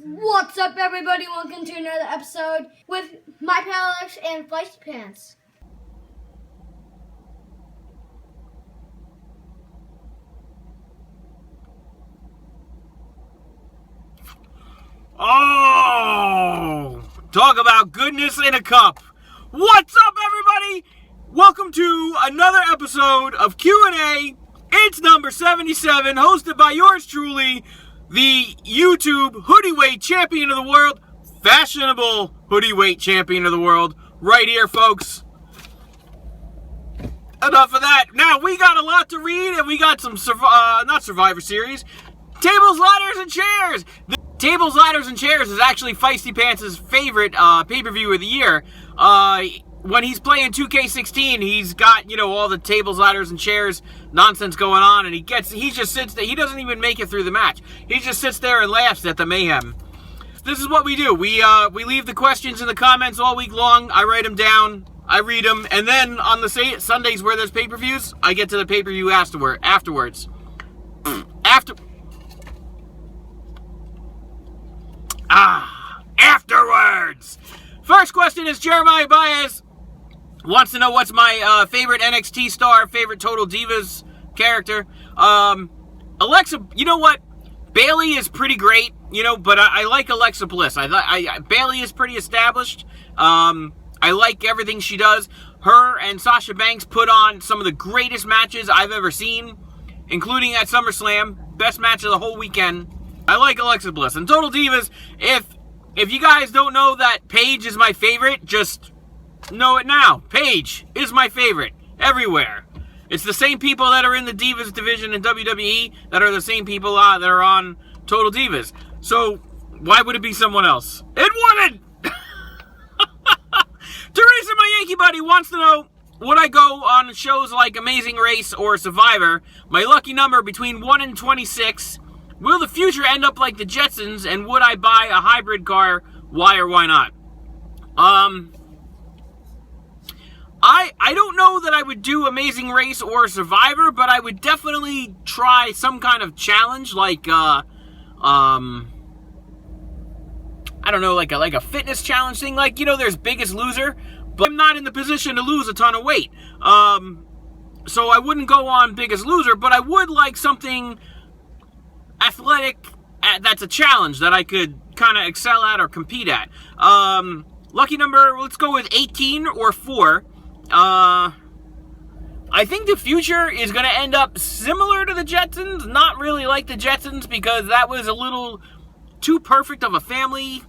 What's up, everybody? Welcome to another episode with my pal Alex and Feisty Pants. Oh, talk about goodness in a cup. What's up, everybody? Welcome to another episode of Q&A. It's number 77, hosted by yours truly, the YouTube hoodie weight champion of the world, fashionable hoodie weight champion of the world, right here, folks. Enough of that. Now, we got a lot to read, and we got some, not Survivor Series, Tables, Ladders, and Chairs. Tables, Ladders, and Chairs is actually Feisty Pants' favorite pay-per-view of the year. When he's playing 2K16, he's got, all the tables, ladders, and chairs nonsense going on, and he just sits there. He doesn't even make it through the match. He just sits there and laughs at the mayhem. This is what we do. We leave the questions in the comments all week long. I write them down. I read them. And then on the Sundays where there's pay-per-views, I get to the pay-per-view afterwards. Afterwards! First question is Jeremiah Baez. Wants to know what's my favorite NXT star, favorite Total Divas character. Alexa, you know what? Bayley is pretty great, but I like Alexa Bliss. Bayley is pretty established. I like everything she does. Her and Sasha Banks put on some of the greatest matches I've ever seen, including at SummerSlam. Best match of the whole weekend. I like Alexa Bliss. And Total Divas, if you guys don't know that Paige is my favorite, just know it now. Paige is my favorite everywhere. It's the same people that are in the Divas division in WWE that are the same people that are on Total Divas. So why would it be someone else? It wouldn't! Teresa, my Yankee buddy, wants to know, would I go on shows like Amazing Race or Survivor? My lucky number between 1 and 26. Will the future end up like the Jetsons, and would I buy a hybrid car? Why or why not? I don't know that I would do Amazing Race or Survivor, but I would definitely try some kind of challenge, like, I don't know, like a fitness challenge thing. Like, there's Biggest Loser, but I'm not in the position to lose a ton of weight. So I wouldn't go on Biggest Loser, but I would like something athletic that's a challenge that I could kind of excel at or compete at. Lucky number, let's go with 18 or 4. I think the future is going to end up similar to the Jetsons. Not really like the Jetsons, because that was a little too perfect of a family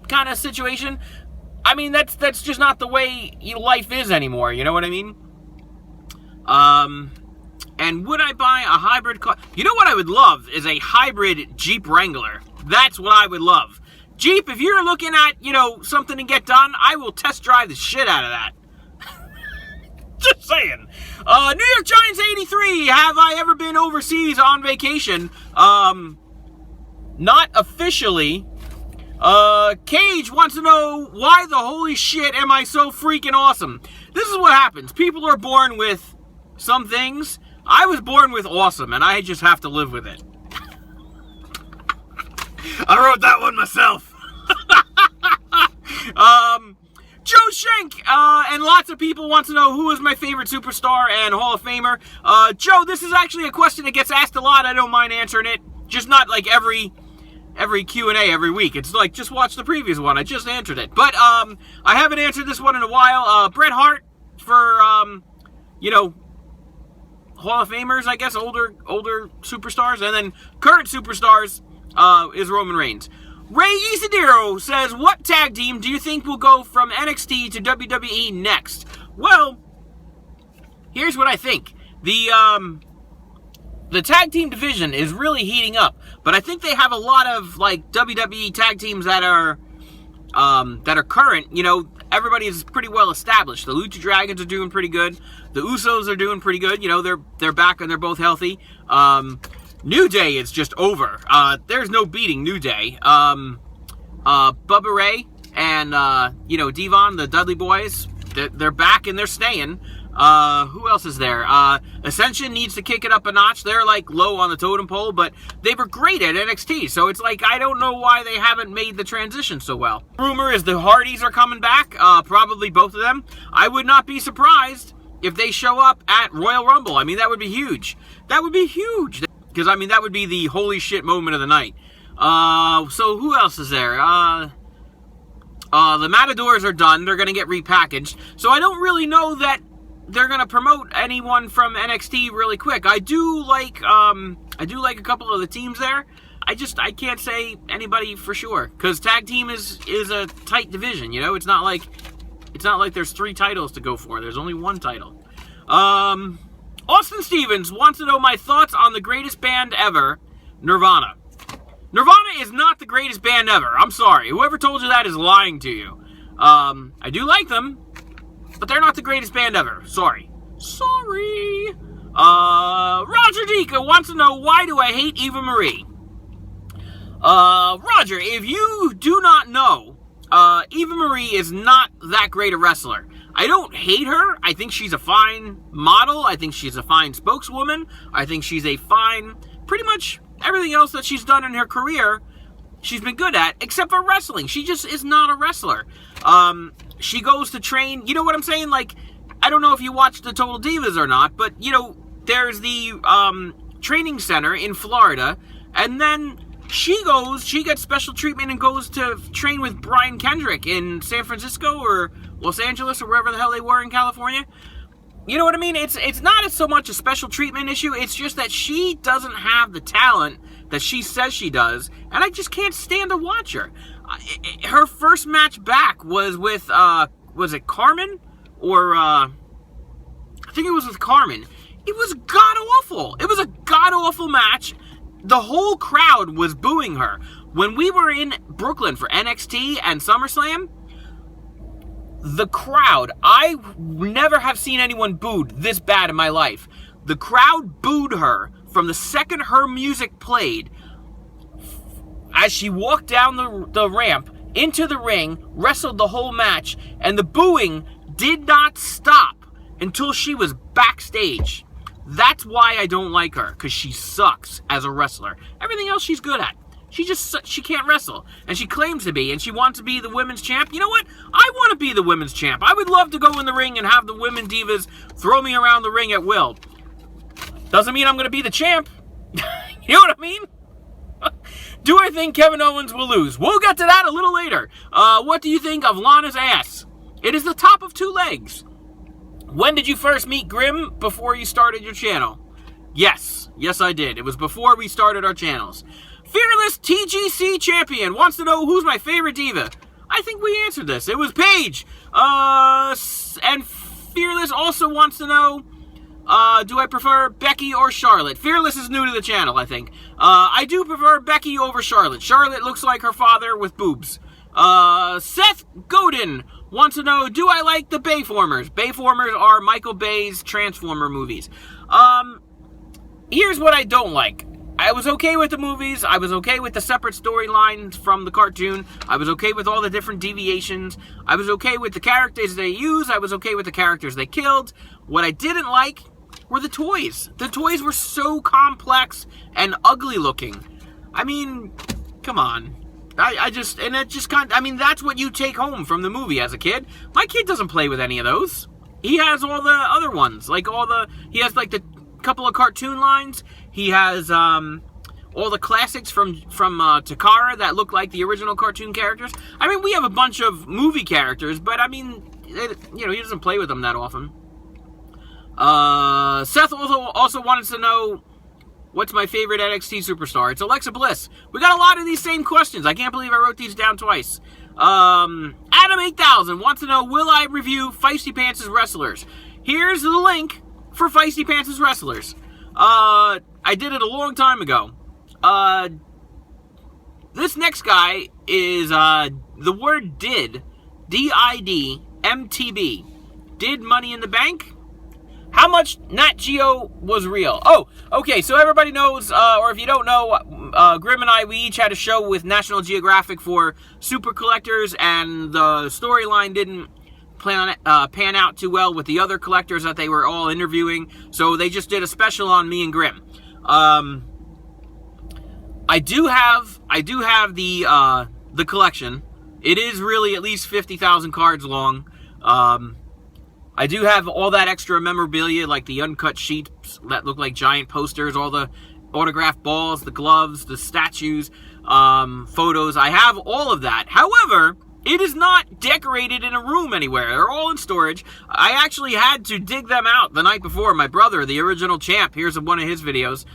kind of situation. I mean, that's just not the way life is anymore, you know what I mean? And would I buy a hybrid car? You know what I would love is a hybrid Jeep Wrangler. That's what I would love. Jeep, if you're looking at, something to get done, I will test drive the shit out of that. Just saying. New York Giants 83. Have I ever been overseas on vacation? Not officially. Cage wants to know, why the holy shit am I so freaking awesome? This is what happens. People are born with some things. I was born with awesome, and I just have to live with it. I wrote that one myself. Joe Schenk, and lots of people want to know who is my favorite superstar and Hall of Famer. Joe, this is actually a question that gets asked a lot. I don't mind answering it. Just not like every Q&A every week. It's like, just watch the previous one. I just answered it. But, I haven't answered this one in a while. Bret Hart for, Hall of Famers, I guess, older superstars, and then current superstars is Roman Reigns. Ray Isidero says, what tag team do you think will go from NXT to WWE next? Well, here's what I think. The tag team division is really heating up, but I think they have a lot of like WWE tag teams that are current. Everybody is pretty well established. The Lucha Dragons are doing pretty good. The Usos are doing pretty good. They're back and they're both healthy. New Day is just over. There's no beating New Day. Bubba Ray and Devon, the Dudley Boys, they're back and they're staying. Who else is there? Ascension needs to kick it up a notch. They're like low on the totem pole, but they were great at NXT. So it's like, I don't know why they haven't made the transition so well. Rumor is the Hardys are coming back. Probably both of them. I would not be surprised if they show up at Royal Rumble. I mean, that would be huge. That would be huge. Because, I mean, that would be the holy shit moment of the night. So who else is there? The Matadors are done. They're going to get repackaged. So I don't really know that they're going to promote anyone from NXT really quick. I do like a couple of the teams there. I can't say anybody for sure, because tag team is a tight division, you know? It's not like there's 3 titles to go for. There's only 1 title. Austin Stevens wants to know my thoughts on the greatest band ever, Nirvana. Nirvana is not the greatest band ever. I'm sorry. Whoever told you that is lying to you. I do like them, but they're not the greatest band ever. Sorry. Roger Dika wants to know, why do I hate Eva Marie? Roger, if you do not know, Eva Marie is not that great a wrestler. I don't hate her. I think she's a fine model. I think she's a fine spokeswoman. I think she's a fine, pretty much everything else that she's done in her career, she's been good at, except for wrestling. She just is not a wrestler. She goes to train, you know what I'm saying? Like, I don't know if you watch the Total Divas or not, but, you know, there's the training center in Florida, and then she gets special treatment and goes to train with Brian Kendrick in San Francisco or Los Angeles or wherever the hell they were in California. You know what I mean? It's not so much a special treatment issue. It's just that she doesn't have the talent that she says she does, and I just can't stand to watch her. Her first match back was with, was it Carmen? Or, I think it was with Carmen. It was god-awful. It was a god-awful match. The whole crowd was booing her. When we were in Brooklyn for NXT and SummerSlam, the crowd, I never have seen anyone booed this bad in my life. The crowd booed her from the second her music played. As she walked down the ramp into the ring, wrestled the whole match, and the booing did not stop until she was backstage. That's why I don't like her, because she sucks as a wrestler. Everything else she's good at. She can't wrestle, and she claims to be, and she wants to be the women's champ. You know what? I want to be the women's champ. I would love to go in the ring and have the women divas throw me around the ring at will. Doesn't mean I'm going to be the champ. You know what I mean? Do I think Kevin Owens will lose? We'll get to that a little later. What do you think of Lana's ass? It is the top of 2 legs. When did you first meet Grim? Before you started your channel? Yes. Yes, I did. It was before we started our channels. Fearless TGC Champion wants to know who's my favorite diva. I think we answered this. It was Paige. And Fearless also wants to know, do I prefer Becky or Charlotte? Fearless is new to the channel, I think. I do prefer Becky over Charlotte. Charlotte looks like her father with boobs. Seth Godin wants to know, do I like the Bayformers? Bayformers are Michael Bay's Transformer movies. Here's what I don't like. I was okay with the movies. I was okay with the separate storylines from the cartoon. I was okay with all the different deviations. I was okay with the characters they used. I was okay with the characters they killed. What I didn't like were the toys. The toys were so complex and ugly looking. I mean, come on. I mean, that's what you take home from the movie as a kid. My kid doesn't play with any of those. He has all the other ones. He has like the couple of cartoon lines. He has all the classics from Takara that look like the original cartoon characters. I mean, we have a bunch of movie characters, but I mean, he doesn't play with them that often. Seth also wanted to know, what's my favorite NXT superstar? It's Alexa Bliss. We got a lot of these same questions. I can't believe I wrote these down twice. Adam 8000 wants to know, will I review Feisty Pants' wrestlers? Here's the link for Feisty Pants' wrestlers. I did it a long time ago. This next guy is, the word did, D-I-D-M-T-B. Did Money in the Bank? How much Nat Geo was real? Oh, okay, so everybody knows, or if you don't know, Grim and I, we each had a show with National Geographic for Super Collectors, and the storyline didn't pan out too well with the other collectors that they were all interviewing, so they just did a special on me and Grim. I do have the collection. It is really at least 50,000 cards long. I do have all that extra memorabilia, like the uncut sheets that look like giant posters, all the autographed balls, the gloves, the statues, photos. I have all of that. However, it is not decorated in a room anywhere. They're all in storage. I actually had to dig them out the night before. My brother, the original champ, here's one of his videos.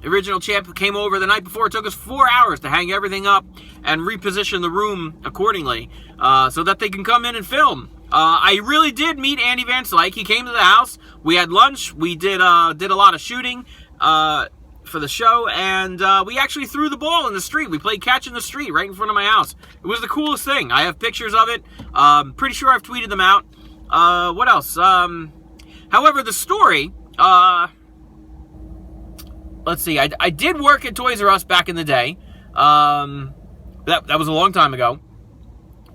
Original champ came over the night before. It took us 4 hours to hang everything up and reposition the room accordingly, so that they can come in and film. I really did meet Andy Van Slyke. He came to the house. We had lunch. We did a lot of shooting for the show, and we actually threw the ball in the street. We played catch in the street right in front of my house. It was the coolest thing. I have pictures of it. Pretty sure I've tweeted them out. What else? However, the story, let's see. I did work at Toys R Us back in the day. That was a long time ago.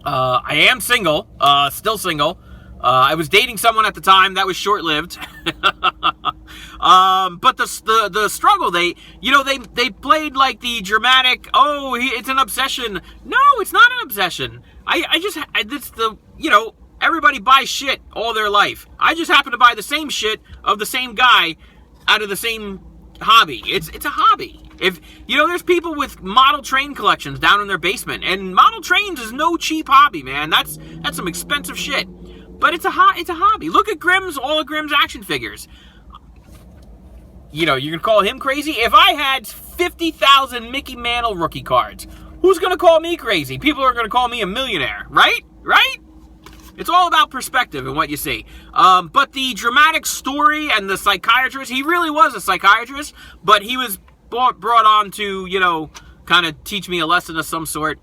I am single, still single. I was dating someone at the time. That was short-lived. But the struggle, they played like the dramatic, it's an obsession. No, it's not an obsession. Everybody buys shit all their life. I just happen to buy the same shit of the same guy out of the same hobby. It's a hobby. If there's people with model train collections down in their basement, and model trains is no cheap hobby, man. That's some expensive shit. But it's a hobby. Look at all of Grimm's action figures. You can call him crazy. If I had 50,000 Mickey Mantle rookie cards, who's gonna call me crazy? People are gonna call me a millionaire, right? Right? It's all about perspective and what you see. But the dramatic story and the psychiatrist, he really was a psychiatrist, but he was brought on to, kind of teach me a lesson of some sort.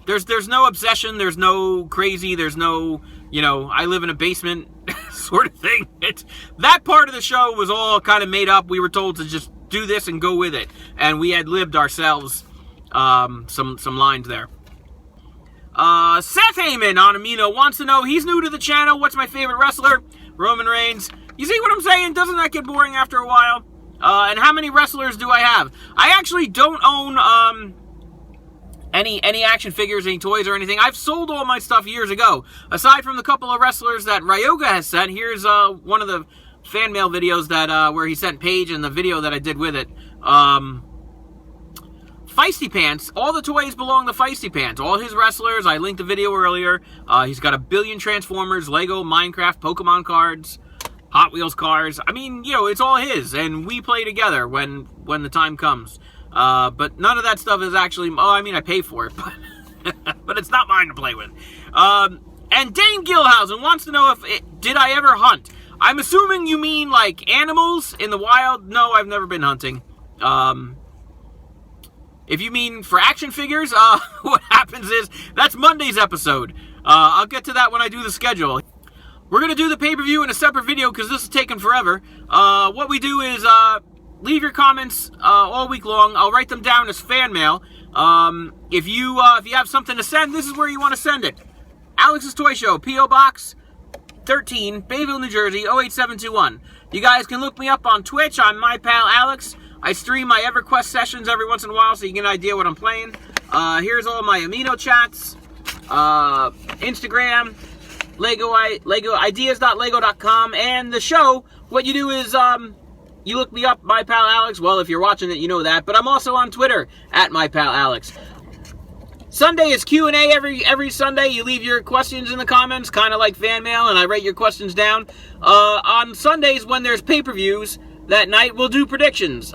There's no obsession, there's no crazy, there's no, I live in a basement sort of thing. That part of the show was all kind of made up. We were told to just do this and go with it. And we had lived ourselves some lines there. Seth Heyman on Amino wants to know, he's new to the channel, what's my favorite wrestler? Roman Reigns. You see what I'm saying? Doesn't that get boring after a while? And how many wrestlers do I have? I actually don't own any action figures, any toys or anything. I've sold all my stuff years ago. Aside from the couple of wrestlers that Ryoga has sent, here's one of the fan mail videos that where he sent Paige and the video that I did with it. Feisty Pants, all the toys belong to Feisty Pants. All his wrestlers, I linked the video earlier. He's got a billion Transformers, Lego, Minecraft, Pokemon cards, Hot Wheels cars. I mean, it's all his, and we play together when the time comes. But none of that stuff is actually, I pay for it, but it's not mine to play with. And Dane Gilhausen wants to know did I ever hunt? I'm assuming you mean like animals in the wild. No, I've never been hunting. If you mean for action figures, what happens is, that's Monday's episode. I'll get to that when I do the schedule. We're going to do the pay-per-view in a separate video because this is taking forever. What we do is leave your comments all week long. I'll write them down as fan mail. If you have something to send, this is where you want to send it. Alex's Toy Show, P.O. Box 13, Bayville, New Jersey, 08721. You guys can look me up on Twitch. I'm my pal Alex. I stream my EverQuest sessions every once in a while so you get an idea what I'm playing. Here's all my Amino chats, Instagram, LegoIdeas.lego.com, and the show. What you do is you look me up, my pal Alex. Well, if you're watching it, you know that. But I'm also on Twitter at my pal Alex. Sunday is Q&A every Sunday. You leave your questions in the comments, kind of like fan mail, and I write your questions down. On Sundays, when there's pay-per-views, that night we'll do predictions.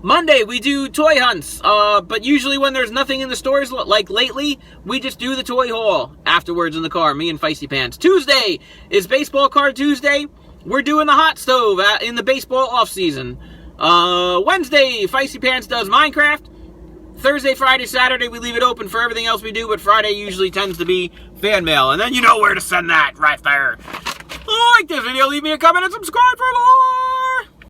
Monday we do toy hunts, but usually when there's nothing in the stores, like lately, we just do the toy haul afterwards in the car, me and Feisty Pants. Tuesday is Baseball Card Tuesday. We're doing the hot stove in the baseball off-season. Wednesday, Feisty Pants does Minecraft. Thursday, Friday, Saturday, we leave it open for everything else we do, but Friday usually tends to be fan mail, and then you know where to send that, right there. Like this video, leave me a comment and subscribe for more!